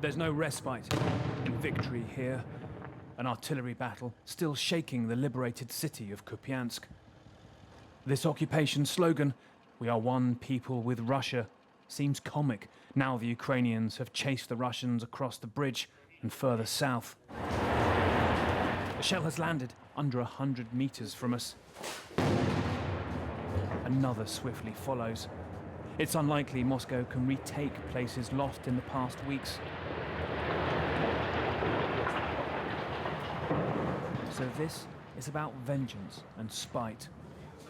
There's no respite in victory here. An artillery battle still shaking the liberated city of Kupiansk. This occupation slogan, "We are one people with Russia," seems comic now the Ukrainians have chased the Russians across the bridge and further south. A shell has landed under 100 meters from us. Another swiftly follows. It's unlikely Moscow can retake places lost in the past weeks. So this is about vengeance and spite.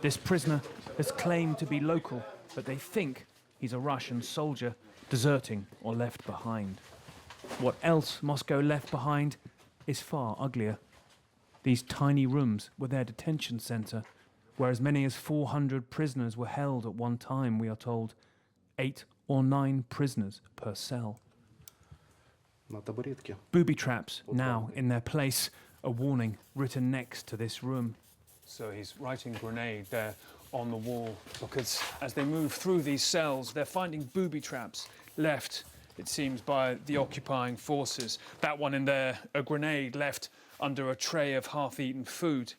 This prisoner has claimed to be local, but they think he's a Russian soldier deserting or left behind. What else Moscow left behind is far uglier. These tiny rooms were their detention center, where as many as 400 prisoners were held at one time, we are told. 8 or 9 prisoners per cell. Booby traps now in their place, a warning written next to this room. So he's writing grenade there on the wall, because as they move through these cells, they're finding booby traps left, it seems, by the occupying forces. That one in there, a grenade left under a tray of half-eaten food.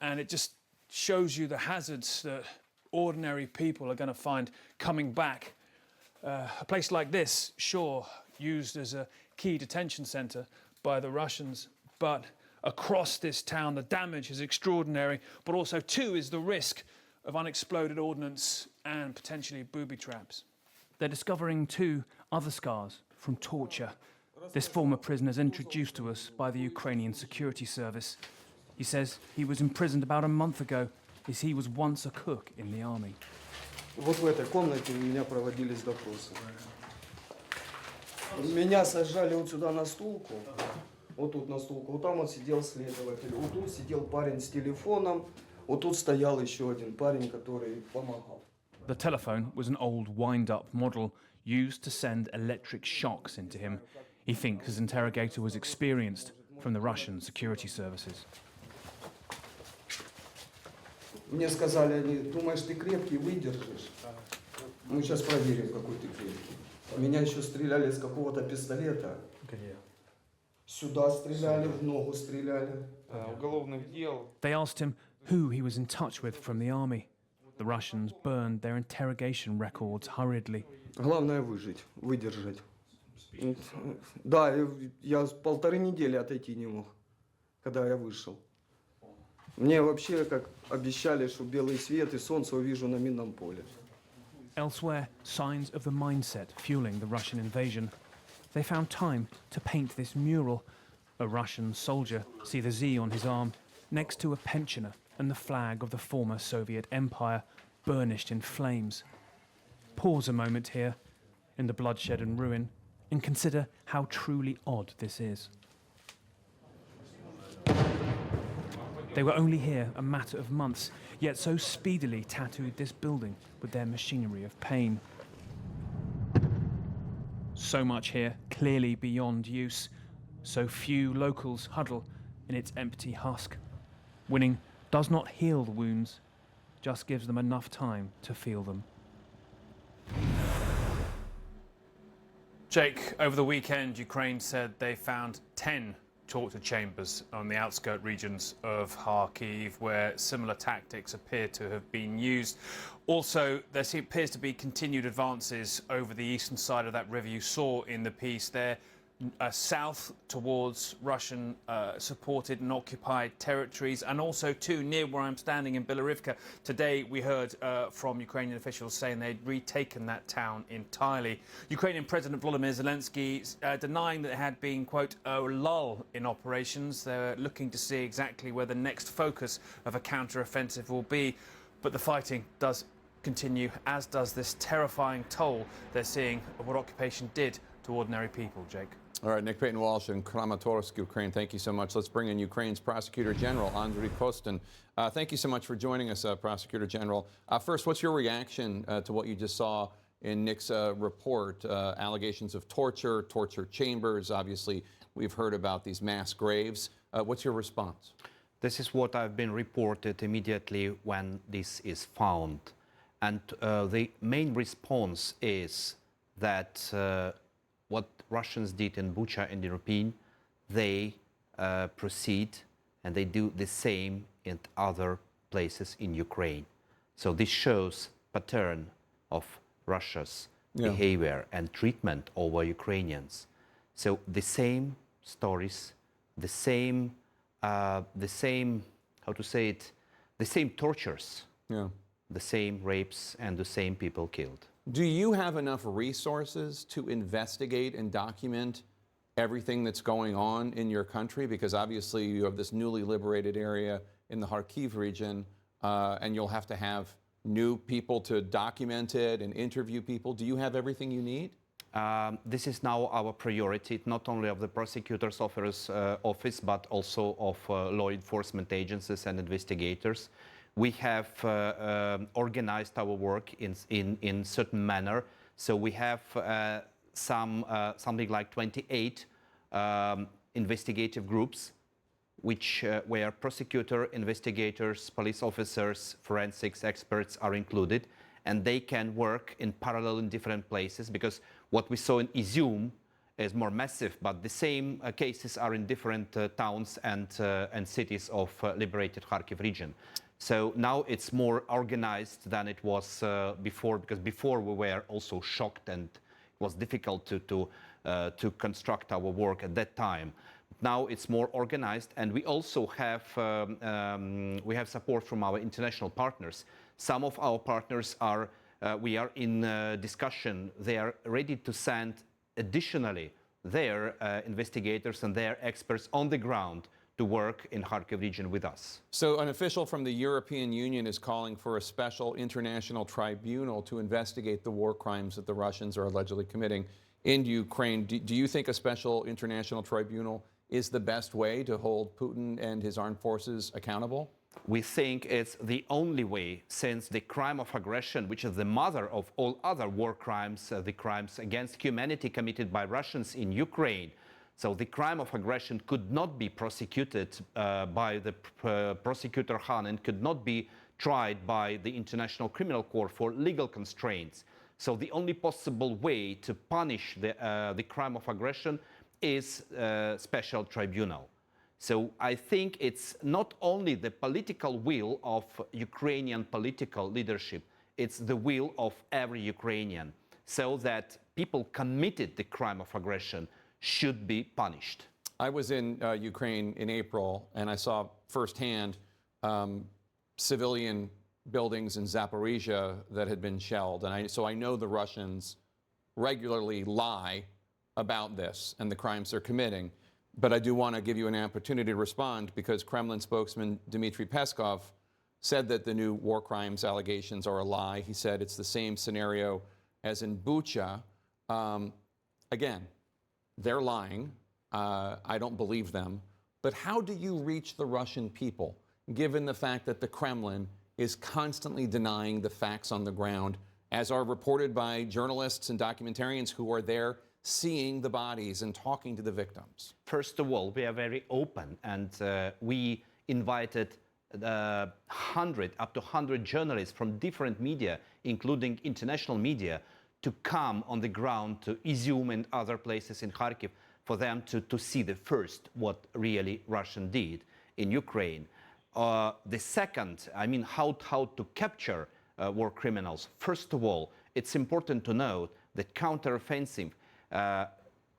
And it just shows you the hazards that ordinary people are going to find coming back. A place like this, sure, used as a key detention center by the Russians, but across this town the damage is extraordinary, but also too is the risk of unexploded ordnance and potentially booby traps. They're discovering too other scars from torture. This former prisoner is introduced to us by the Ukrainian security service. He says he was imprisoned about a month ago, as he was once a cook in the army. Вот в этой комнате у меня проводились допросы. Меня сажали вот сюда на стулку, вот тут на стулку, вот там вот сидел следователь, вот тут сидел парень с телефоном, вот тут стоял еще один парень, который помогал. The telephone was an old wind-up model used to send electric shocks into him. He thinks his interrogator was experienced from the Russian security services. Мне сказали они, думаешь, ты крепкий, выдержишь? Мы сейчас проверим, какой ты крепкий. Меня еще стреляли из какого-то пистолета. Сюда стреляли, в ногу стреляли. Уголовных дел. They asked him who he was in touch with from the army. The Russians burned their interrogation records hurriedly. Главное выжить, выдержать. Да, я 1,5 недели отойти не мог, когда я вышел. Мне вообще, как обещали, что белый свет и солнце увижу на минном поле. Elsewhere, signs of the mindset fueling the Russian invasion. They found time to paint this mural. A Russian soldier, see the Z on his arm, next to a pensioner and the flag of the former Soviet Empire, burnished in flames. Pause a moment here, in the bloodshed and ruin, and consider how truly odd this is. They were only here a matter of months, yet so speedily tattooed this building with their machinery of pain. So much here, clearly beyond use. So few locals huddle in its empty husk. Winning does not heal the wounds, just gives them enough time to feel them. Jake, over the weekend, Ukraine said they found 10 torture chambers on the outskirt regions of Kharkiv, where similar tactics appear to have been used. Also, there appears to be continued advances over the eastern side of that river. You saw in the piece there, south towards Russian supported and occupied territories, and also too near where I'm standing in Bilorivka. Today we heard from Ukrainian officials saying they'd retaken that town entirely. Ukrainian President Volodymyr Zelensky denying that there had been, quote, a lull in operations. They're looking to see exactly where the next focus of a counter-offensive will be. But the fighting does continue, as does this terrifying toll they're seeing of what occupation did to ordinary people, Jake. All right, Nick Payton-Walsh in Kramatorsk, Ukraine. Thank you so much. Let's bring in Ukraine's Prosecutor General, Andriy Kostin. Thank you so much for joining us, Prosecutor General. First, what's your reaction to what you just saw in Nick's report? Allegations of torture, torture chambers. Obviously, we've heard about these mass graves. What's your response? This is what I've been reported immediately when this is found. And the main response is that what Russians did in Bucha and Irpin, they proceed and they do the same in other places in Ukraine. So this shows pattern of Russia's behavior and treatment over Ukrainians. So the same stories, the same how to say it, the same tortures, the same rapes, and the same people killed. Do you have enough resources to investigate and document everything that's going on in your country? Because obviously you have this newly liberated area in the Kharkiv region, and you'll have to have new people to document it and interview people. Do you have everything you need? This is now our priority, not only of the prosecutor's office, but also of law enforcement agencies and investigators. We have organized our work in certain manner. So we have something like 28 investigative groups, which where prosecutor, investigators, police officers, forensics experts are included, and they can work in parallel in different places, because what we saw in Izium is more massive, but the same cases are in different towns and cities of liberated Kharkiv region. So now it's more organized than it was before, because before we were also shocked and it was difficult to construct our work at that time. Now it's more organized, and we also have support from our international partners. Some of our partners are, we are in discussion. They are ready to send additionally their investigators and their experts on the ground to work in Kharkiv region with us. So an official from the European Union is calling for a special international tribunal to investigate the war crimes that the Russians are allegedly committing in Ukraine. Do you think a special international tribunal is the best way to hold Putin and his armed forces accountable? We think it's the only way, since the crime of aggression, which is the mother of all other war crimes, the crimes against humanity committed by Russians in Ukraine. So the crime of aggression could not be prosecuted by the prosecutor Khan, and could not be tried by the International Criminal Court for legal constraints. So the only possible way to punish the crime of aggression is a special tribunal. So I think it's not only the political will of Ukrainian political leadership, it's the will of every Ukrainian, so that people committed the crime of aggression should be punished. I was in Ukraine in April, and I saw firsthand civilian buildings in Zaporizhia that had been shelled. And so I know the Russians regularly lie about this and the crimes they're committing. But I do want to give you an opportunity to respond, because Kremlin spokesman Dmitry Peskov said that the new war crimes allegations are a lie. He said it's the same scenario as in Bucha. Again, they're lying. I don't believe them. But how do you reach the Russian people, given the fact that the Kremlin is constantly denying the facts on the ground, as are reported by journalists and documentarians who are there seeing the bodies and talking to the victims? First of all, we are very open, and we invited up to 100 journalists from different media, including international media, to come on the ground to Izium and other places in Kharkiv, for them to see the first what really Russian did in Ukraine. The second, I mean, how to capture war criminals. First of all, it's important to note that counteroffensive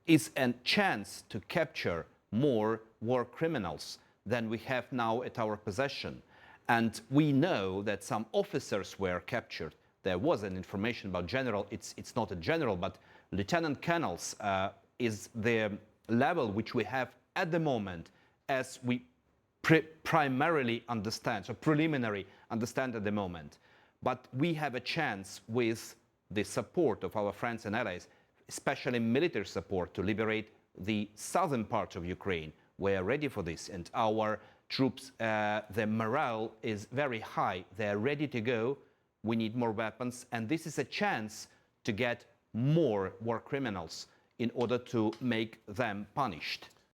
is a chance to capture more war criminals than we have now at our possession. And we know that some officers were captured. There was an information about general, it's not a general, but lieutenant colonels is the level which we have at the moment, as we primarily understand, so preliminary understand at the moment. But we have a chance, with the support of our friends and allies, especially military support, to liberate the southern part of Ukraine. We are ready for this, and our troops, their morale is very high. They are ready to go. We need more weapons, and this is a chance to get more war criminals in order to make them punished.